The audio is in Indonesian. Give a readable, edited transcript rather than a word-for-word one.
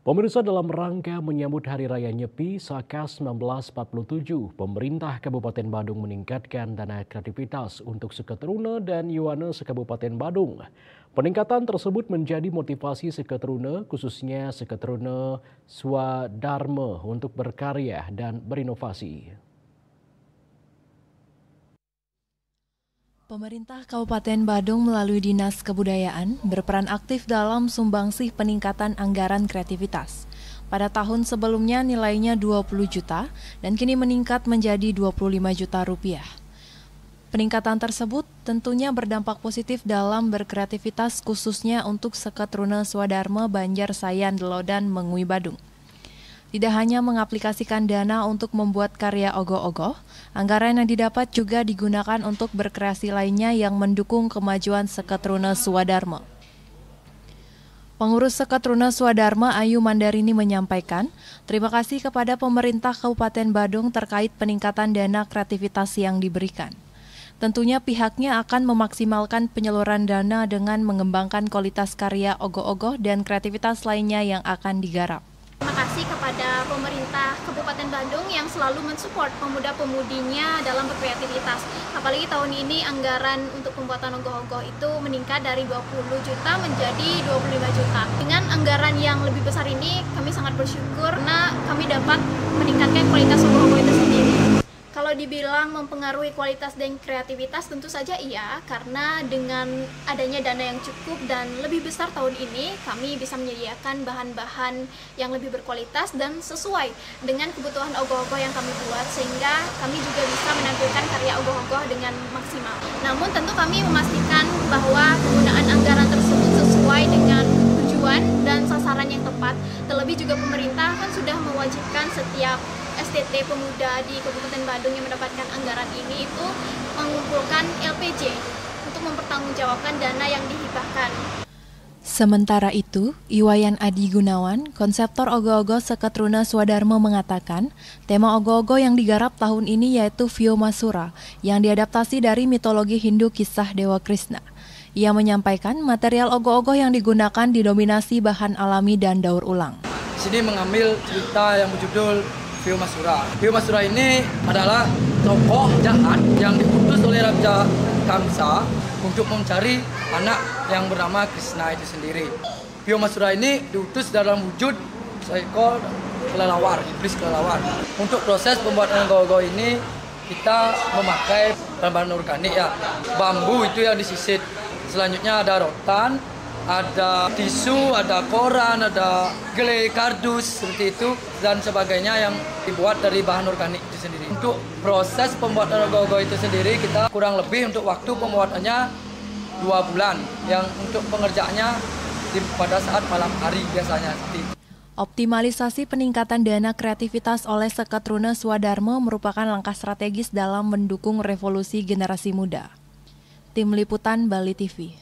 Pemirsa, dalam rangka menyambut Hari Raya Nyepi Saka 1947, pemerintah Kabupaten Badung meningkatkan dana kreativitas untuk Seketruna dan Yuwana Sekabupaten Badung. Peningkatan tersebut menjadi motivasi Seketruna, khususnya Seketruna Swadharma, untuk berkarya dan berinovasi. Pemerintah Kabupaten Badung melalui Dinas Kebudayaan berperan aktif dalam sumbangsih peningkatan anggaran kreativitas. Pada tahun sebelumnya nilainya 20 juta dan kini meningkat menjadi 25 juta rupiah. Peningkatan tersebut tentunya berdampak positif dalam berkreativitas khususnya untuk Seketruna Swadharma Banjar Sayan Delodan Mengui Badung. Tidak hanya mengaplikasikan dana untuk membuat karya ogoh-ogoh, anggaran yang didapat juga digunakan untuk berkreasi lainnya yang mendukung kemajuan Seketruna Swadharma. Pengurus Seketruna Swadharma Ayu Mandarini menyampaikan, terima kasih kepada pemerintah Kabupaten Badung terkait peningkatan dana kreativitas yang diberikan. Tentunya pihaknya akan memaksimalkan penyaluran dana dengan mengembangkan kualitas karya ogoh-ogoh dan kreativitas lainnya yang akan digarap. Terima kasih kepada pemerintah Kabupaten Badung yang selalu mensupport pemuda-pemudinya dalam berkreativitas. Apalagi tahun ini anggaran untuk pembuatan ogoh-ogoh itu meningkat dari 20 juta menjadi 25 juta. Dengan anggaran yang lebih besar ini kami sangat bersyukur karena kami dapat meningkatkan kualitas ogoh-ogoh itu sendiri. Kalau dibilang mempengaruhi kualitas dan kreativitas tentu saja iya, karena dengan adanya dana yang cukup dan lebih besar tahun ini, kami bisa menyediakan bahan-bahan yang lebih berkualitas dan sesuai dengan kebutuhan ogoh-ogoh yang kami buat, sehingga kami juga bisa menampilkan karya ogoh-ogoh dengan maksimal. Namun tentu kami memastikan bahwa penggunaan anggaran tersebut sesuai dengan tujuan dan sasaran yang tepat. Terlebih juga pemerintah kan sudah mewajibkan setiap STT pemuda di Kabupaten Badung yang mendapatkan anggaran ini itu mengumpulkan LPJ untuk mempertanggungjawabkan dana yang dihibahkan. Sementara itu, Iwayan Adi Gunawan, konseptor ogoh-ogoh Seketruna Swadharma mengatakan, tema ogoh-ogoh yang digarap tahun ini yaitu Vyomasura, yang diadaptasi dari mitologi Hindu kisah Dewa Krishna. Ia menyampaikan material ogoh-ogoh yang digunakan didominasi bahan alami dan daur ulang. Sini mengambil cerita yang berjudul Vyomasura. Vyomasura ini adalah tokoh jahat yang diutus oleh Raja Kamsa untuk mencari anak yang bernama Krishna itu sendiri. Vyomasura ini diutus dalam wujud seekor kelelawar, iblis kelelawar. Untuk proses pembuatan ogoh-ogoh ini kita memakai bahan-bahan organik ya. Bambu itu yang disisit. Selanjutnya ada rotan, ada tisu, ada koran, ada gele kardus seperti itu dan sebagainya yang dibuat dari bahan organik itu sendiri. Untuk proses pembuatan ogoh-ogoh itu sendiri kita kurang lebih untuk waktu pembuatannya 2 bulan. Yang untuk pengerjaannya pada saat malam hari biasanya seperti itu. Optimalisasi peningkatan dana kreativitas oleh Seketruna Swadharma merupakan langkah strategis dalam mendukung revolusi generasi muda. Tim Liputan Bali TV.